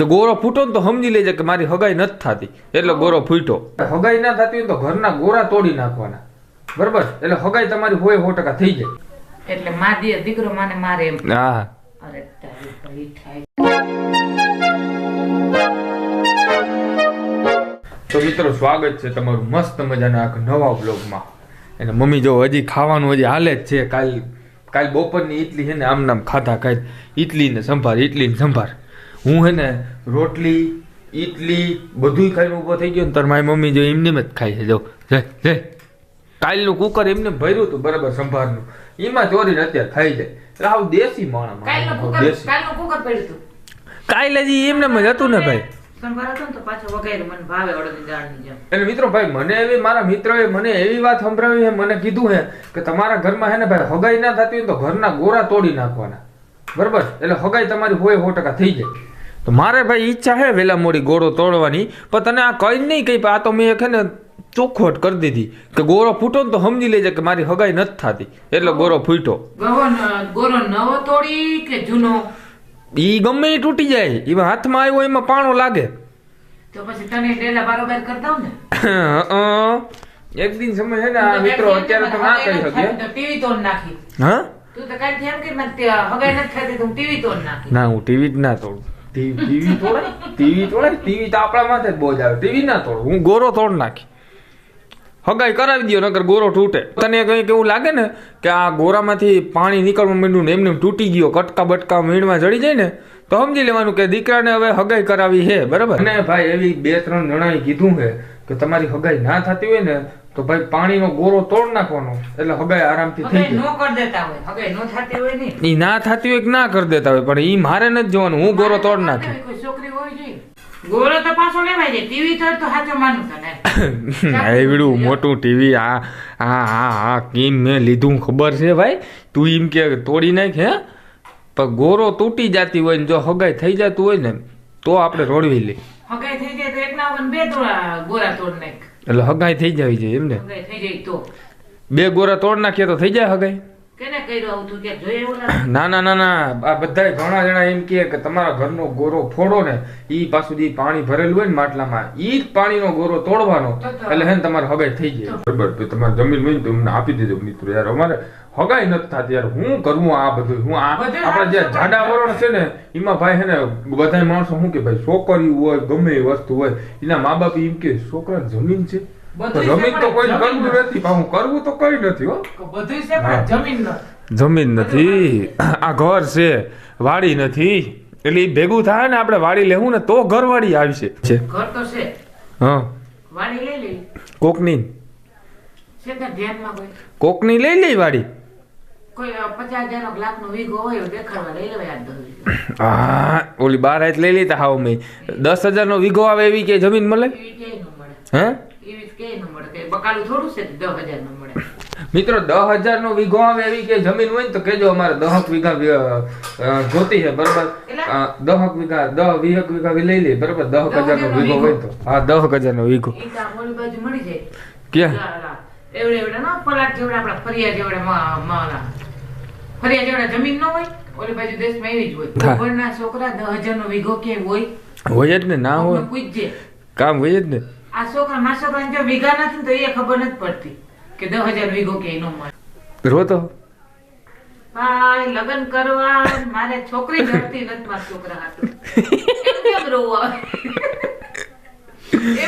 કે ગોરો ફૂટો ને તો સમજી લેજે કે મારી હગાઈ નથી થતી એટલે ગોરો ફૂટ્યો. હગાઈ ના થતી હોય તો ઘરના ગોરા તોડી નાખવાના, બરાબર? એટલે હગાઈ તમારી 100% થઈ જાય. એટલે માં દીકરો માને મારે એમ. હા. અરે તારી ભાઈ થાય. તો મિત્રો સ્વાગત છે તમારું મસ્ત મજાના એક નવા બ્લોગમાં. અને મમ્મી જો હજી ખાવાનું હજી હાલે જ છે. કાલ બપોરની ઇડલી છે ને આમ નામ ખાધા ખાઈ ઇડલી ને સંભાર. હું હે ને રોટલી ઇડલી બધું ખાઈને ઊભો થઈ ગયો ને તાર મારી મમ્મી જો એમને જ ખાય છે. જો જય કાલનું કુકર એમને ભર્યું હતું બરાબર સંભારનું, એમાં ચોરીને અત્યારે ખાઈ જાય. રાવ દેશી માણસ. કાલનું કુકર પડ્યું હતું. કાલ હજી એમને જ હતું ને ભાઈ. એટલે મિત્રો ભાઈ મને એવી મારા મિત્રોએ મને એવી વાત સંભળાવી છે, મને કીધું છે કે તમારા ઘરમાં હે ને ભાઈ હગાઈ ના થતી હોય તો ઘરના ગોરા તોડી નાખવાના, બરાબર? એટલે હગાઈ તમારી 100% થઈ જાય. તો મારે ભાઈ ઈચ્છા છે વેલા મોડી ગોળો તોડવાની, પણ તને આ કઈ નહીં કઈ. આ તો મેં ને ચોખવટ કરી દીધી કે ગોરો ફૂટો ને તો સમજી લેજે કે મારી હગાઈ નથી થતી એટલે ગોરો ફૂટ્યો. ગોરો નવો તોડી કે જૂનો? ઈ ગમે એ તૂટી જાય, એમાં હાથમાં આવ્યો એમાં પાણો લાગે તો પછી તને ડેલા બારોબાર કરી દઉં ને. એક દિન સમય છે ને આ મિત્રો અત્યારે તો ના કરી શકે. ટીવી તોડ નાખી. હા તું તો કાઈ એમ કે મને હગાઈ નથી થતી તો ટીવી તોડ નાખી. ના હું ટીવી જ ના તોડું. ટીવી તોડાય ટીવી તો આપણા માથે જ બોજ આવે. ટીવી ના તોડું, હું ગોરો તોડ નાખી. હગાઈ કરાવી દો નકર ગોરો તૂટે. તને કંઈક એવું લાગે ને કે આ ગોરામાંથી પાણી નીકળવા માંડ્યું ને એમને તૂટી ગયો, કટકા બટકા મીણમાં જડી જાય ને તો સમજી લેવાનું કે દીકરાને હવે હગાઈ કરાવી છે, બરાબર? અને ભાઈ એવી 2-3 જણાએ કીધું છે કે તમારી હગાઈ ના થતી હોય ને તો ભાઈ પાણીનો ગોરો તોડ નાખવાનો એટલે હગાઈ આરામથી થઈ જાય. નો કરી દેતા હોય હગાઈ નો થતી હોય ને, ઈ ના થતી હોય કે ના કરી દેતા હોય, પણ ઈ મારે નથી જોવાનું. હું ગોરો તોડ નાખી. કોઈ છોકરી હોવી જોઈએ. ગોરો તો પાછો લેવાય જાય. ટીવી તો સાચો માનું તને. એવડું મોટું ટીવી આ કેમ મેં લીધું ખબર છે ભાઈ? તું એમ કે તોડી નાખ હે, પણ ગોરો તૂટી જતી હોય ને જો હગાઈ થઈ જતું હોય ને તો આપણે રોડવી લે. હગાઈ થઈ જાય તો એક ના બે ગોરા તોડ નાખ. એટલે હગાઈ થઈ જવી જોઈએ એમને. હગાઈ થઈ જાય તો 2 ગોરા તોડ નાખીએ તો થઈ જાય હગાઈ. કેને કર્યું આવું? તું કે જોઈએ એવું લાગે? ના આ બધા ઘણા જણા એમ કે તમારા ઘરનો ગોરો ફોડો ને ઈ પાછું જે પાણી ભરેલું હોય ને માટલામાં ઈ જ પાણીનો ગોરો તોડવાનો એટલે હે ને તમારે હગાઈ થઈ જાય, બરાબર? તમારે જમીન હોય ને તો અમને આપી દેજો મિત્રો. યાર અમારે હગાઈ નથી થતી યાર, હું કરવું આ બધું? હું આપણા જે જાડા વરણ છે ને એમાં ભાઈ હે ને બધા માણસો શું કે ભાઈ છોકરી હોય ગમે એ વસ્તુ હોય એના મા બાપ એમ કે છોકરા જમીન છે, જમીન તો કોઈ કરવું નથી, પણ કરવું તો કઈ નથી હો. બધું છે પણ જમીન નથી. આ ઘર છે, વાડી નથી. એટલે એ ભેગું થાય ને આપણે વાડી લેવું ને તો ઘર વાડી આવશે. ઘર તો છે, હા વાડી લઈ લે. કોકની છે કે ધ્યાનમાં કોઈ કોકની લઈ લે વાડી. કોઈ 50,000 લાખનો વીઘો હોય દેખાડવા લઈ લેવાય. આજ 10 વીઘો. હા ઓલી 12 લઈ લેતા હાવ મેં 10,000 નો વીઘો આવે એવી કે જમીન મળે? એવી કે ન મળે. હે એવી કે ન મળે. કે બકાલું થોડું છે 10,000 નો મળે. મિત્રો 10,000 નો વીઘો આવે એવી કે જમીન હોય ને તો કેજો અમારે 10 વીઘા જોતી છે, બરાબર? 10 વીઘા લઈ લે, બરાબર? 10,000 નો વીઘો હોય તો. હા 10,000 નો વીઘો ઓલી બાજુ મળી જાય. ક્યાં? એવડે ના પલાટ જેવડા આપડા ફરિયા જેવડા ફરિયા જેવડા જમીન ન હોય ઓલી બાજુ દેશમાં એવી જ હોય. ઉપરના છોકરા 10,000 નો વીઘો કે હોય જ ને. ના હોય પૂછજે, કામ હોય જ ને. આ છોકરા મારા છોકરાને જો વીઘા નથી તો એ ખબર નથી પડતી કે 10,000 વીઘો કે ન મળે. રોતો ભાઈ લગ્ન કરવા મારે છોકરી જડતી નથી. મારા છોકરા હાટું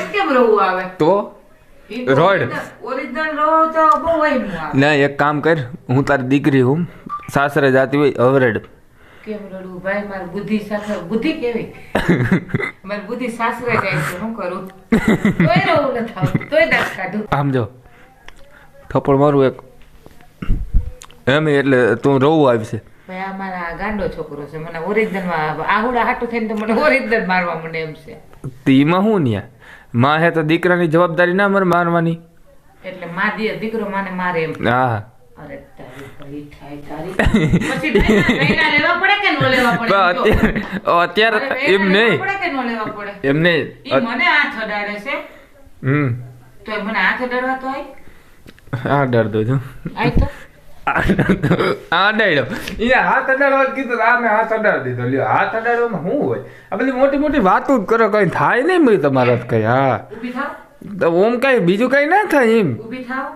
એમ કેમ રોવું આવે તો રોડ ઓરિજિનલ રો તો બહુ હોય. ના એક કામ કર, હું તારી દીકરી હું સાસરે જાતી હોય અવરેડ. કેમ રડવું ભાઈ? મારી બુદ્ધિ સાસરે બુદ્ધિ કેવી? મારી બુદ્ધિ સાસરે જાય છે, શું કરું? તોય રોવું ન થાવ, તોય દાંત કાઢું. આમ જો થપ્પડ મારું એક એમ એટલે તું રોવું આવશે. ભાઈ આ મારા ગાંડો છોકરો છે, મને ઓરિજિનલ માં આહુડા હાટું થઈને તો મને ઓરિજિનલ મારવા મને એમ છે. તેમાં હું ન્યા માં હે તો દીકરાની જવાબદારી ના મારે મારવાની. એટલે માં દીકરો માને મારે એમ. હા અરે તારી ભાઈ થાય તારી. પછી નૈના લેવા પડે કે નો લેવા પડે? અત્યારે એમ નહીં પડે કે નો લેવા પડે? એમ નહીં. ઈ મને હાથ અડાડે છે. તો મને હાથ અડાડવા તો આય. હા ડર દો છું. આય તો અડાડ્યો એ હાથ અડાડવા કીધું આ મેં હાથ અડાડી દીધો લ્યો હાથ અડાડવામાં શું હોય આ બધી મોટી મોટી વાતો જ કરો કઈ થાય નહીં ભાઈ તમારા કઈ હા ઊભી થાવ તો ઓમ કઈ બીજું કઈ ના થાય એમ ઊભી થાવ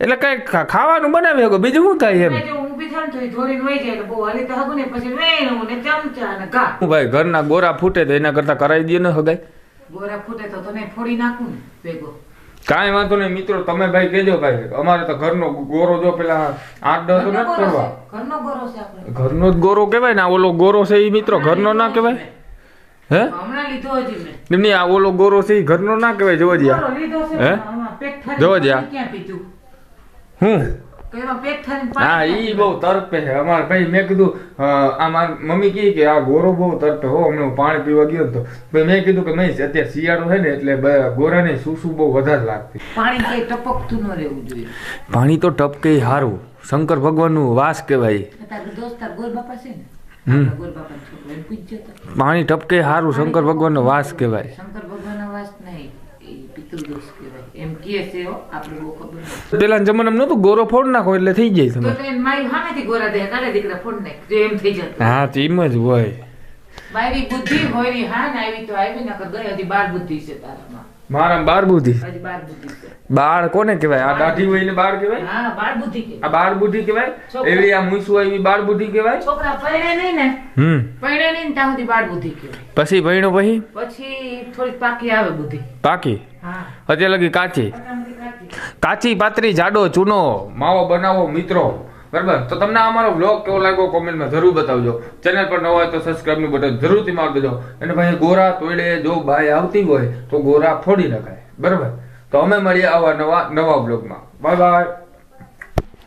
એટલે કઈ ખાવાનું બનાવી શકો બીજું શું થાય એમ જો ઊભી થાવ ને તો ઈ ધોરીને વહી જાય એટલે બહુ હલી તો હગું ને પછી વેણું ને ચમચા ને ઘા હું ભાઈ ઘરના ગોરા ફૂટે તો એના કરતા કરાવી દે ને હગાઈ ગોરા ફૂટે તો તને ફોડી નાખું ને ભેગો કાંઈ વાંધો નહીં મિત્રો તમે ભાઈ કેજો ભાઈ અમારે તો ઘરનો ગોરો જો પેલા 8-10 તો નથી કરવા ઘરનો ગોરો છે આપણે ઘરનો જ ગોરો કહેવાય ને આ ઓલો ગોરો છે એ મિત્રો ઘરનો ના કહેવાય હે હમણાં લીધો હજી મેં નહીં આ ઓલો ગોરો છે એ ઘરનો ના કહેવાય જોવા જ્યાં ગોરો લીધો છે હે? આમાં પેટ થાળી જોવો જ્યાં. ક્યાં પીધું હું કઈમાં પેટ થાળી હા પાણી ઈ બહુ તરપે છે અમારે ભાઈ મેં કીધું આ મારી મમ્મી કહે કે આ ગોરો બહુ તરપે હો હમણાં હું પાણી પીવા ગયો ને તો ભાઈ મેં કીધું કે મેં અત્યારે શિયાળો છે ને એટલે ગોરાને સૂસું બહુ વધારે લાગતી પાણી કઈ ટપકતું ન રહેવું જોઈએ પાણી તો ટપકે હારું શંકર ભગવાનનું વાસ કહેવાય તારા દોસ્તાર ગોર બાપા છે ને હમ. આપણા ગોર બાપાનો છોકરો એને પૂછજો તો પાણી ટપકે હારું શંકર ભગવાનનો વાસ કહેવાય શંકર ભગવાનનો વાસ નહીં એ પિતૃદોષ કહેવાય એમ કહે છે હો આપણે બહુ ખબર નથી પેલા જમાનામાં નતું ગોરો ફોડ નાખો એટલે થઈ જાય તો તમે તો એને મારી સામેથી ગોરા દે તારે દીકરા ફોડ નાખ જો એમ થઈ જતું હા તો એમ જ હોય મારી બુદ્ધિ હોય ની હા ને આવી તો આવી નકર ગઈ હજી 12 બુદ્ધિ છે તારામાં મારા બાર બુદ્ધિ હજી 12 બુદ્ધિ છે બાળ કોને કહેવાય આ દાઢી હોય ને બાળ કહેવાય હા 12 બુદ્ધિ કે આ બાળ બુદ્ધિ કહેવાય છોકરા. એવી આ મૂસું હોય એવી બાળ બુદ્ધિ કહેવાય છોકરા પરણે નહીં ને હમ પરણે નહીં ને ત્યાં સુધી 12 બુદ્ધિ કહેવાય પછી ભણ્યો પછી પછી થોડીક પાકી આવે બુદ્ધિ પાકી હા અત્યારે લગી કાચી પટામટી કાચી. કાચી પાતરી જાડો ચૂનો માવો બનાવો મિત્રો બરાબર તો તમને અમારો બ્લોગ કેવો લાગ્યો કોમેન્ટમાં જરૂર બતાવજો ચેનલ પર નવા હોય તો સબસ્ક્રાઇબ નું બટન જરૂરથી મારી દેજો અને ભાઈ ગોરા તોડે જો બાય આવતી હોય તો ગોરા ફોડી નખાય બરાબર તો અમે મળીએ આવા નવા બ્લોગમાં બાય બાય